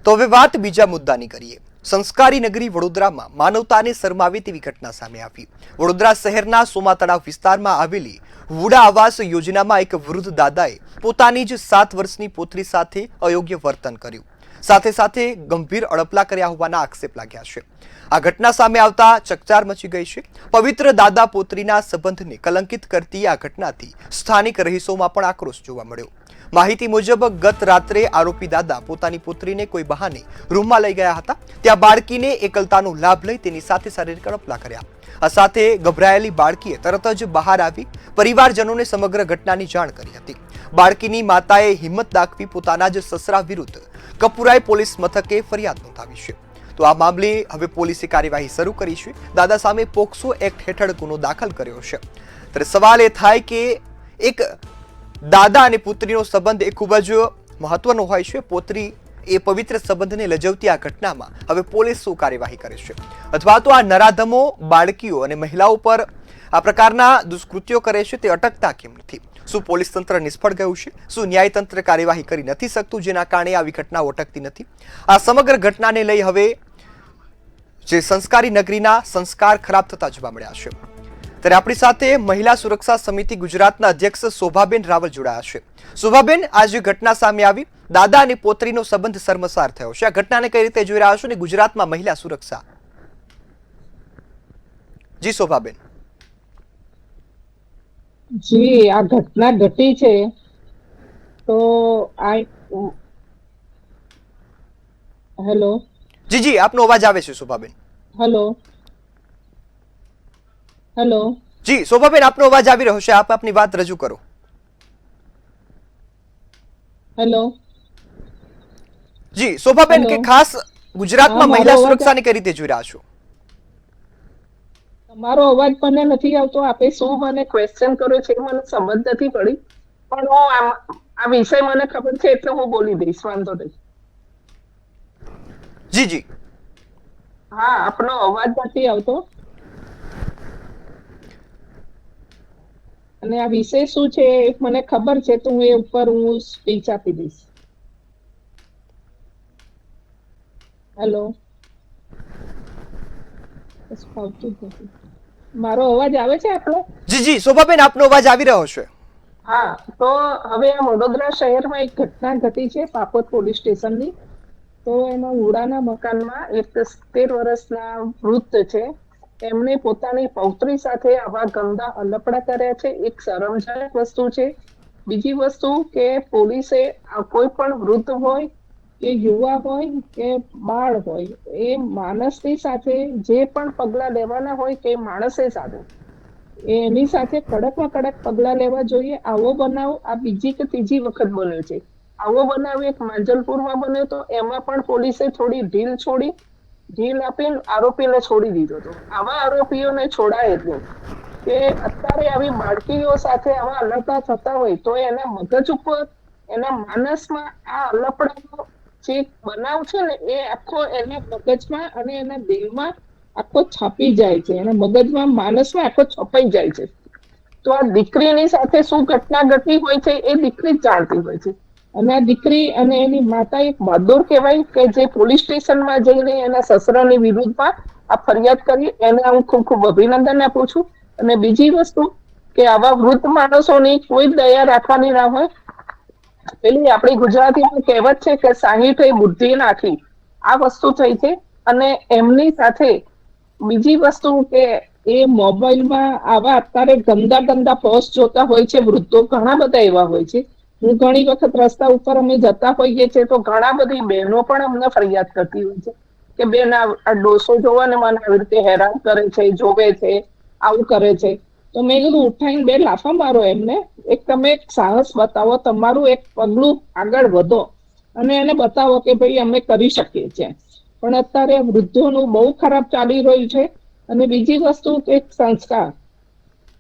તો હવે વાત બીજા મુદ્દાની કરીએ। સંસ્કારી નગરી વડોદરામાં માનવતાને શરમાવે તેવી ઘટના સામે આવી। વડોદરા શહેરના સોમા તળાવ વિસ્તારમાં આવેલી વુડા આવાસ યોજનામાં એક વૃદ્ધ દાદાએ પોતાની જ 7 વર્ષની પુત્રી સાથે અયોગ્ય વર્તન કર્યું, સાથે સાથે ગંભીર અડપલા કર્યા હોવાના આક્ષેપ લાગ્યા છે। આ ઘટના સામે આવતા ચકચાર મચી ગઈ છે। પવિત્ર દાદા પુત્રીના સંબંધને કલંકિત કરતી આ ઘટનાથી સ્થાનિક રહીશોમાં પણ આક્રોશ જોવા મળ્યો। માહિતી મુજબ ગત રાત્રે આરોપી દાદા પોતાની પુત્રીને કોઈ બહાને રૂમમાં લઈ ગયા હતા। ત્યાં બાળકીને એકલતાનો લાભ લઈ તેની સાથે શારીરિક અડપલા કર્યા। આ સાથે ગભરાયેલી બાળકીએ તરત જ બહાર આવી પરિવારજનોને સમગ્ર ઘટનાની જાણ કરી હતી। બાળકીની માતાએ હિંમત દાખવી પોતાના જ સસરા વિરુદ્ધ કપુરાઈ પોલીસ મથકે ફરિયાદ નોંધાવી છે। તો આ મામલે હવે પોલીસે કાર્યવાહી શરૂ કરી છે। દાદા સામે પોક્સો એક્ટ હેઠળ ગુનો દાખલ કર્યો છે। ત્યારે સવાલ એ થાય કે એક દાદા અને પુત્રીનો સંબંધ એ ખૂબ જ મહત્વનો હોય છે। પુત્રી એ પવિત્ર સંબંધને લજવતી આ ઘટનામાં હવે પોલીસ શું કાર્યવાહી કરે છે, અથવા તો આ નરાધમો બાળકીઓ અને મહિલાઓ પર આ પ્રકારના દુષ્કૃત્યો કરે છે તે અટકતા કેમ નથી? શું પોલીસ તંત્ર નિષ્ફળ ગયું છે? શું ન્યાયતંત્ર કાર્યવાહી કરી નથી શકતું, જેના કારણે આવી ઘટનાઓ અટકતી નથી? આ સમગ્ર ઘટનાને લઈ હવે જે સંસ્કારી નગરીના સંસ્કાર ખરાબ થતા જોવા મળ્યા છે। ત્યારે આપણી સાથે મહિલા સુરક્ષા સમિતિ ગુજરાતના અધ્યક્ષ શોભાબેન રાવલ જોડાયા છે। શોભાબેન, આ જે ઘટના સામે આવી, દાદા અને પોત્રીનો સંબંધ શર્મસાર થયો છે, આ ઘટનાને કઈ રીતે જોઈ રહ્યા છો ને ગુજરાતમાં મહિલા સુરક્ષા? જી શોભાબેન। જી, આ ઘટના ઘટી છે તો હેલો જી જી, આપનો અવાજ આવે છે શોભાબેન। હેલો હેલો જી શોભાબેન, આપનો અવાજ આવી રહ્યો છે, આપ આપની વાત રજૂ કરો। હેલો જી શોભાબેન, કે ખાસ ગુજરાતમાં મહિલા સુરક્ષાને કઈ રીતે જોઈ રહ્યા છો? તમારો અવાજ મને નથી આવતો। આપે શું મને ક્વેશ્ચન કર્યો છે મને સમજ નથી પડી, પણ હું આ વિષય મને ખબર છે એટલે હું બોલી દઈશ, વાંધો નહીં। જી જી, હા, આપનો અવાજ નથી આવતો અને આ વિષય શું છે મને ખબર છે તો હું એ ઉપર હું સ્પીચ આપી દઈશ। હેલો, મારો અવાજ આવે છે આપનો? જી જી શોભાબેન, આપનો અવાજ આવી રહ્યો છે। હા, તો હવે આ વડોદરા શહેરમાં એક ઘટના ઘટી છે પાપોદ પોલીસ સ્ટેશનની। તો એમાં વુડાના મકાનમાં એક 13 વર્ષના વૃદ્ધ છે, એમણે પોતાની પૌત્રી સાથે આવા ગંદા અલપડા કર્યા છે। એક શરમજનક વસ્તુ છે। બીજી વસ્તુ કે પોલીસે કોઈ પણ વૃદ્ધ હોય કે યુવા હોય કે બાળ હોય, એ માણસની સાથે જે પણ પગલા લેવાના હોય કે માણસે સાથે એની સાથે કડકમાં કડક પગલા લેવા જોઈએ। આવો બનાવ આ બીજી કે ત્રીજી વખત બન્યો છે। આવો બનાવ એક માંજલપુરમાં બન્યો તો એમાં પણ પોલીસે થોડી ઢીલ આપી આરોપીને છોડી દીધો હતો। આવા આરોપીઓને છોડાય જ નહીં। કે અત્યારે આવી બાળકીઓ સાથે આવા અલપડા થતા હોય તો એના મગજ ઉપર, એના માનસમાં આ અલપડાનો જે બનાવ છે ને એ આખો એના મગજમાં અને એના દિલમાં આખો છાપી જાય છે, એના મગજમાં માનસમાં આખો છપાઈ જાય છે। તો આ દીકરીની સાથે શું ઘટના ઘટી હોય છે એ દીકરી જ જાણતી હોય છે। અને આ દીકરી અને એની માતા એક બહાદુર કહેવાય કે જે પોલીસ સ્ટેશનમાં જઈને એના સસરાની વિરુદ્ધમાં આ ફરિયાદ કરી, એને હું ખૂબ ખૂબ અભિનંદન આપું છું। અને બીજી વસ્તુ કે આવા વૃદ્ધ માણસોની કોઈ દયા રાખવાની ના હોય। પેલી આપણી ગુજરાતીમાં કહેવત છે કે 60 બુદ્ધિ નાખી, આ વસ્તુ થઈ છે। અને એમની સાથે બીજી વસ્તુ કે એ મોબાઈલમાં આવા અત્યારે ગંદા પોસ્ટ જોતા હોય છે વૃદ્ધો, ઘણા બધા એવા હોય છે। હું ઘણી વખત રસ્તા ઉપર અમે જતા હોઈએ છીએ તો ઘણા બધી બહેનો પણ અમને ફરિયાદ કરતી હોય છે કે બેન આ ડોસો જોવા ને મને આવી રીતે હેરાન કરે છે, જોવે છે, આવું કરે છે। તો મેં કીધું ઉઠાઈને 2 લાફા મારો એમને, એક તમે સાહસ બતાવો, તમારું એક પગલું આગળ વધો અને એને બતાવો કે ભાઈ અમે કરી શકીએ છીએ। પણ અત્યારે વૃદ્ધોનું બહુ ખરાબ ચાલી રહ્યું છે। અને બીજી વસ્તુ કે સંસ્કાર,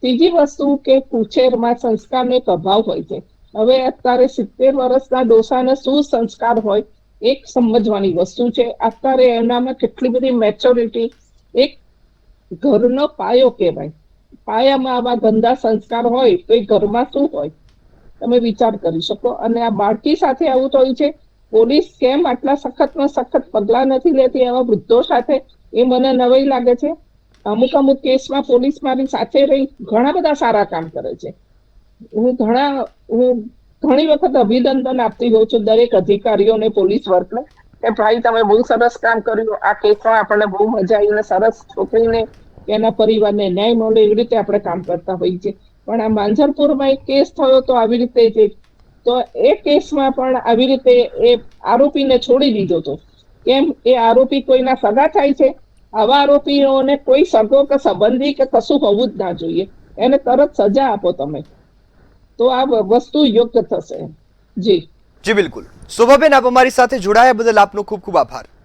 ત્રીજી વસ્તુ કે ઉછેરમાં સંસ્કારનો એક અભાવ હોય છે। હવે અત્યારે 70 વર્ષના ડોસાને શું સંસ્કાર હોય એક સમજવાની વસ્તુ છે। અત્યારે એનામાં કેટલી બધી મેચ્યોરિટી, એક ઘરનો પાયો કહેવાય, પાયામાં આવા ગંદા સંસ્કાર હોય તો એ ઘરમાં શું હોય તમે વિચાર કરી શકો। અને આ બાળકી સાથે આવું થયું છે પોલીસ કેમ આટલા સખતમાં સખત પગલા નથી લેતી આવા વૃદ્ધો સાથે, એ મને નવાઈ લાગે છે. અમુક અમુક કેસમાં પોલીસ મારી સાથે રહી ઘણા બધા સારા કામ કરે છે. હું ઘણી વખત અભિનંદન આપતી હોઉં છું દરેક અધિકારીઓને, પોલીસ વર્ગને, કે ભાઈ તમે બહુ સરસ કામ કર્યું, આ કેસમાં આપણને બહુ મજા આવી અને સરસ છોકરીને એના પરિવારને ન્યાય મળે એવી રીતે આપણે કામ કરતા હોઈએ છીએ. પણ આ માંજરપુરમાં એક કેસ થયો તો આવી રીતે તો એ કેસમાં પણ આવી રીતે એ આરોપીને છોડી દીધો હતો. કેમ? એ આરોપી કોઈના સગા થાય છે. આવા આરોપીઓને કોઈ સગો કે સંબંધી કે કશું હોવું જ ના જોઈએ. એને તરત સજા આપો તમે, તો આ વસ્તુ યોગ્ય થશે. જી જી બિલકુલ. શોભાબેન, આપ અમારી સાથે જોડાયા બદલ આપનો ખૂબ ખૂબ આભાર.